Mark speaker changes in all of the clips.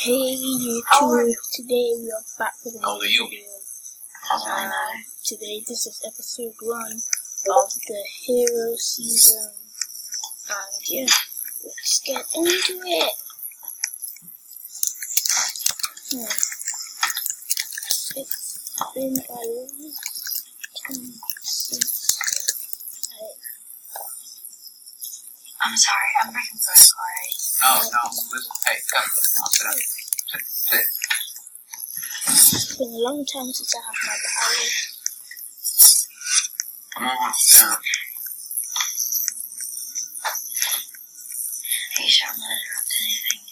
Speaker 1: Hey YouTube, today we are back with a
Speaker 2: How old are you?
Speaker 1: video. Today this is episode 1 of the Hero season. And yeah, let's get into it. It's been a long time since
Speaker 3: I'm sorry, I'm breaking protocol already.
Speaker 2: No, listen, hey, come, I'll sit down. Sit.
Speaker 1: It's been a long time since I have my power.
Speaker 2: Come on, sit down.
Speaker 3: Are you sure I'm not interrupting anything?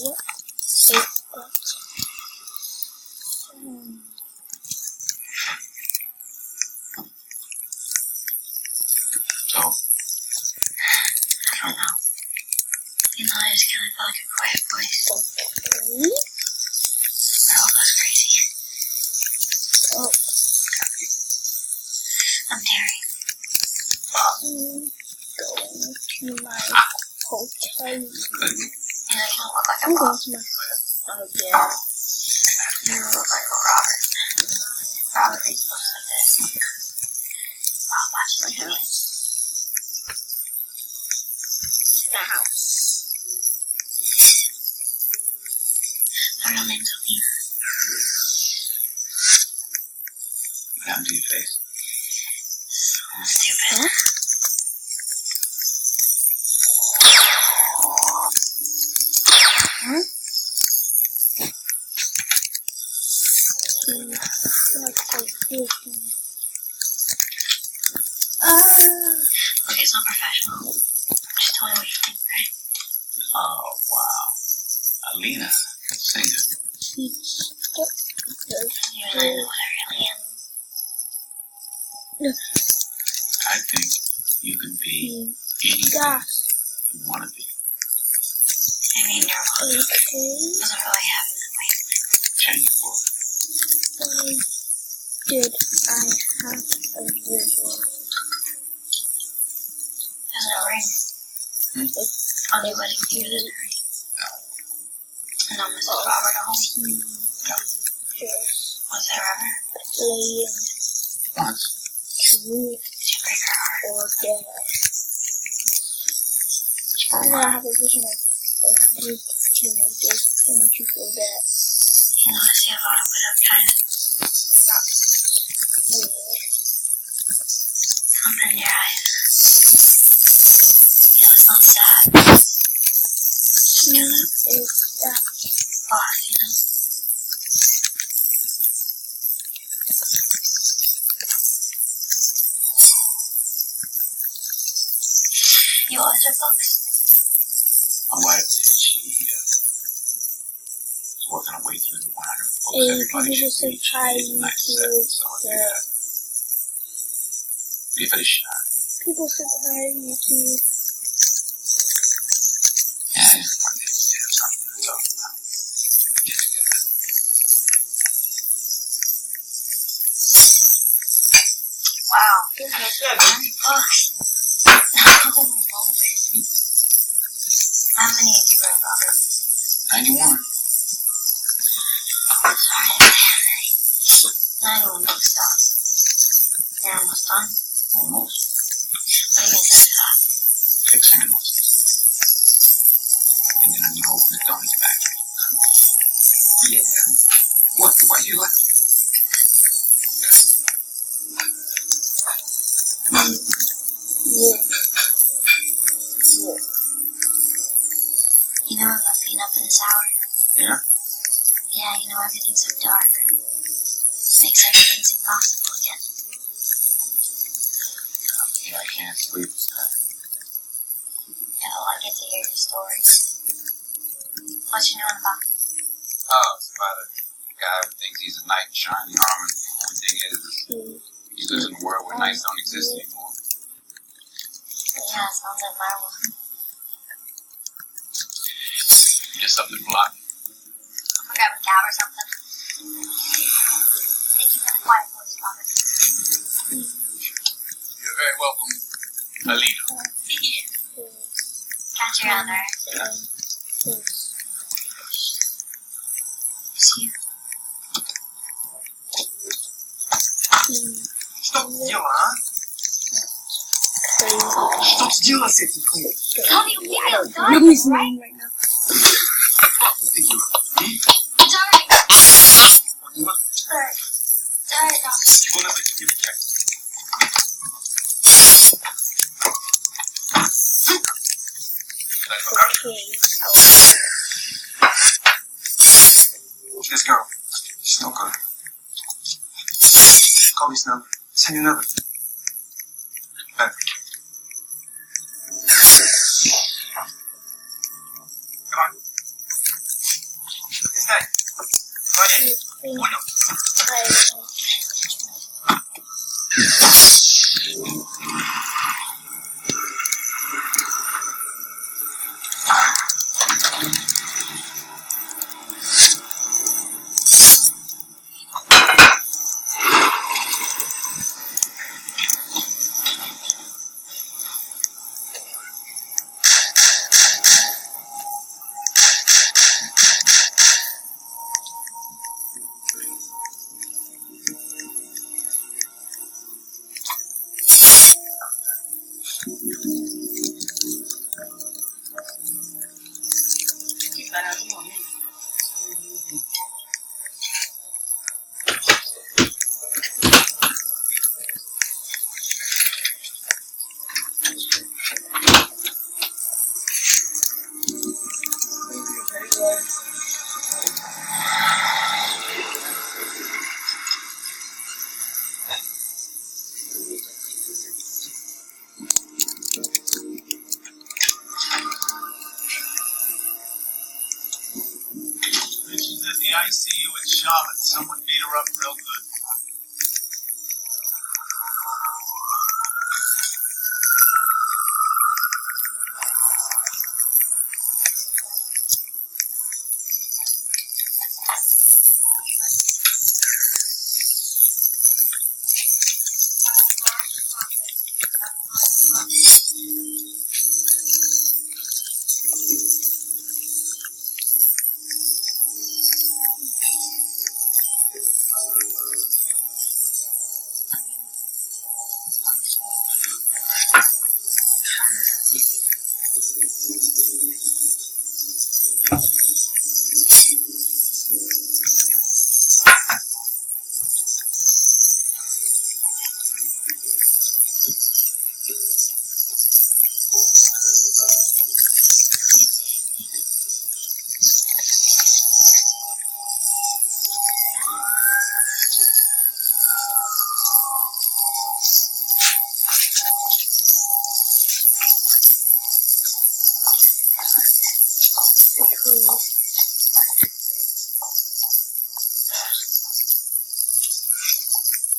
Speaker 1: What? It's got
Speaker 2: So,
Speaker 3: I don't know. You know, I just kind of felt like a quiet voice.
Speaker 1: okay.
Speaker 3: It all goes crazy.
Speaker 1: Oh,
Speaker 3: I'm Terry.
Speaker 1: going to my hotel room.
Speaker 2: good.
Speaker 3: You know, you don't look like a
Speaker 1: I'm going
Speaker 3: Bob.
Speaker 1: to my yeah.
Speaker 3: You look like a Robert. Robert reads books like this. Bob watches like this.
Speaker 1: The house.
Speaker 3: My real name's Alina.
Speaker 2: What happened to your face?
Speaker 3: So stupid.
Speaker 1: Huh?
Speaker 3: Look, it's not professional. Just tell me what you think, right?
Speaker 2: Oh, wow. Alina, singer.
Speaker 1: She's
Speaker 3: You and I know what I really am.
Speaker 2: I think you can be anything
Speaker 1: gas.
Speaker 2: you want to be.
Speaker 3: I mean, your mom
Speaker 1: Okay.
Speaker 3: doesn't really have it that way.
Speaker 2: Change the world.
Speaker 1: Did I have a vision?
Speaker 3: There's no ring. On your wedding day, there's no ring. And no Mrs. Robert at home.
Speaker 1: Just
Speaker 3: Was there ever?
Speaker 1: playing
Speaker 2: Once.
Speaker 1: truth
Speaker 3: Did you break her heart?
Speaker 1: or dare.
Speaker 2: It's for a
Speaker 1: And I
Speaker 2: while.
Speaker 1: have a vision of a group of teenagers playing truth or dare.
Speaker 3: You know, I see a lot of widow kind of
Speaker 1: Yeah.
Speaker 3: something in your eyes. You look so sad.
Speaker 1: She is that
Speaker 3: Lost, you know? You always read books?
Speaker 2: My wife did. She was working her way through the 100 books
Speaker 1: a
Speaker 2: everybody should
Speaker 1: computer
Speaker 2: read. She
Speaker 1: try
Speaker 2: made 97, so I figured I'd give it a shot.
Speaker 1: people subscribe to
Speaker 2: Yeah, one day we have something to talk about. Get together.
Speaker 3: Wow. Books. No, how many have you read, Robert?
Speaker 2: 91.
Speaker 3: Sorry. 91 book stops. You're almost done.
Speaker 2: Almost.
Speaker 3: What are you going to say to that?
Speaker 2: 6 animals. And then I'm going to open the donut factory. Yeah. What? Why you like?
Speaker 1: yeah.
Speaker 3: You know I love being up in this hour.
Speaker 2: Yeah?
Speaker 3: Yeah, you know everything's so dark. Makes everything seem possible again.
Speaker 2: Yeah, I can't sleep.
Speaker 3: Yeah, well, I get to hear your stories. What you know about?
Speaker 2: Oh, it's about a guy who thinks he's a knight in shining armor. The only thing is, he lives in a world where knights don't exist anymore.
Speaker 3: Yeah, it sounds like my one.
Speaker 2: Just up the block.
Speaker 3: I'll grab a cab or something. Thank you for the quiet voice, Robert.
Speaker 2: You're very welcome, Alina.
Speaker 3: Catch you around there.
Speaker 2: Yeah.
Speaker 3: See you. Что ты сделала, а? Что ты сделала с этим клеем?
Speaker 1: Nobody's knowing right now.
Speaker 3: This girl, she's no good. Call this number. Send you another. Back. Come on. This guy. Go ahead. Uno.
Speaker 2: She's at the ICU in Charlotte. Someone beat her up real good.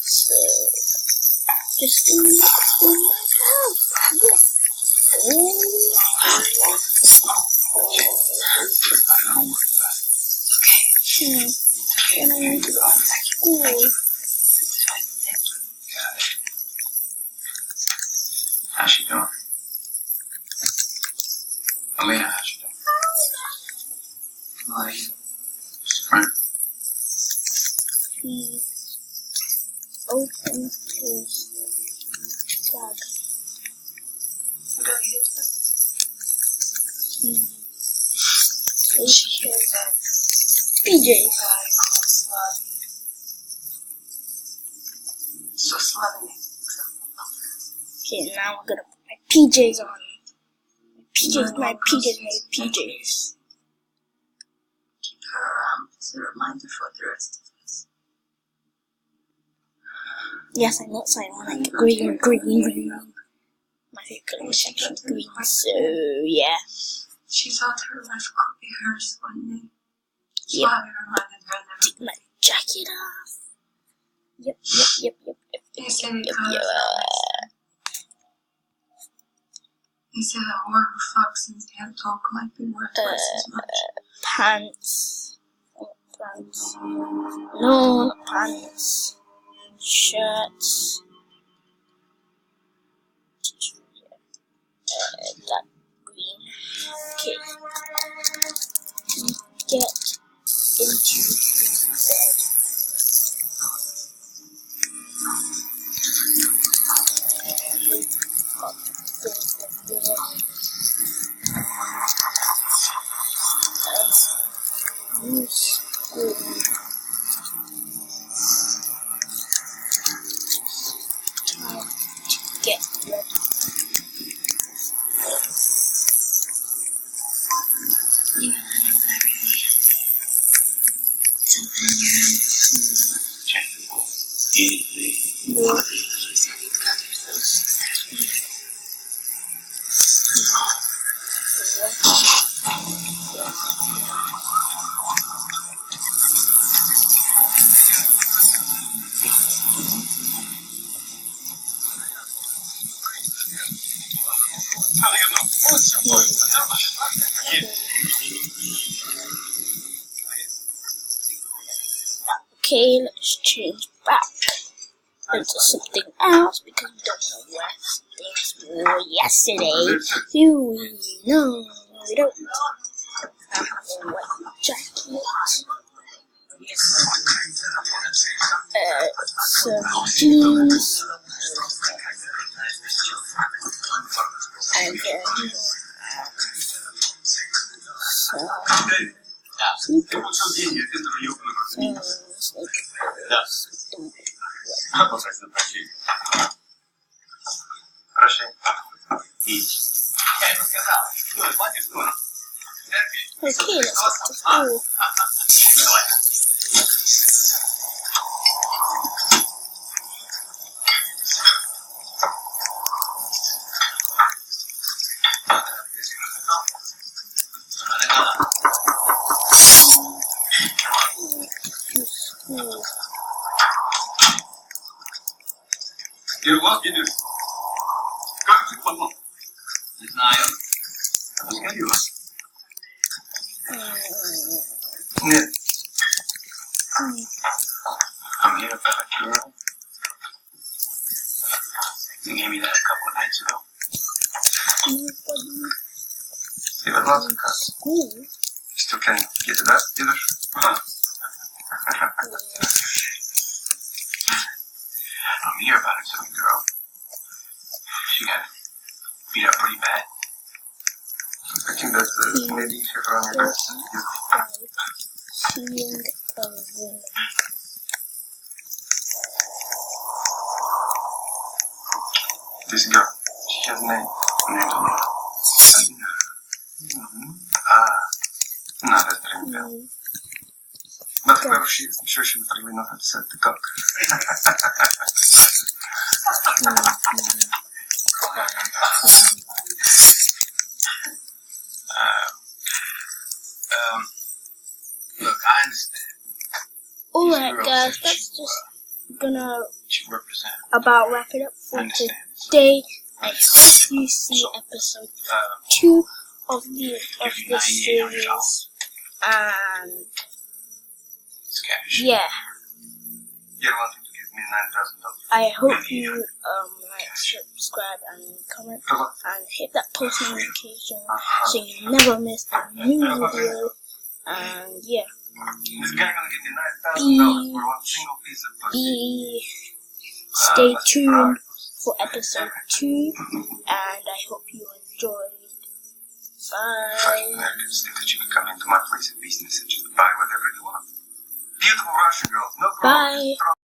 Speaker 1: So, just in my house. And I need to go to school.
Speaker 2: How's she doing? Alina, how's she doing? Like, she's fine.
Speaker 1: He opened his bag. He ate his PJs.
Speaker 3: So slow.
Speaker 1: Okay, now I'm gonna put my PJs on. My PJs.
Speaker 3: Keep her around as a reminder for the rest of us.
Speaker 1: Yes, I'm outside. I like green. My favorite color is actually green, so yeah.
Speaker 3: She thought her life could be hers one day. So
Speaker 1: Yep.
Speaker 3: I reminded her that
Speaker 1: Take my jacket off. Yep.
Speaker 3: they said it got They said a whore who fucks and can't talk might be worth twice as much.
Speaker 1: Pants. No, not pants. Shirts. That green. Okay. get into his bed. New school. Time to get ready. Okay, let's change back into something else because we don't know where things were yesterday. Do we? No, we don't. I have a white jacket. Some jeans. And then okay, let's get to school.
Speaker 2: I'm here about a girl. You gave me that a couple of nights ago. You had lots of cuts. You still can't get to that either? I'm here about a certain girl. She got beat up pretty bad. I think that's the lady here on your birth certificate. This girl, she has a name. No, that's pretty bad. But whoever she is, I'm sure she would really know how to set the cook. Look, I understand.
Speaker 1: Alright guys, that's just gonna
Speaker 2: represent
Speaker 1: about wrap it up for today. I hope you see episode 2 of this series, and yeah,
Speaker 2: you're wanting to give me $9,000.
Speaker 1: I hope you like, subscribe, and comment, and hit that post notification so you never miss a new video. And yeah,
Speaker 2: This guy gonna give me $9,000 for one single piece of pussy.
Speaker 1: Stay tuned for episode 2, and I hope you enjoyed. Bye.
Speaker 2: Fucking Americans think that you can come into my place of business and just buy whatever you want. Beautiful Russian girls, no problem.
Speaker 1: Bye.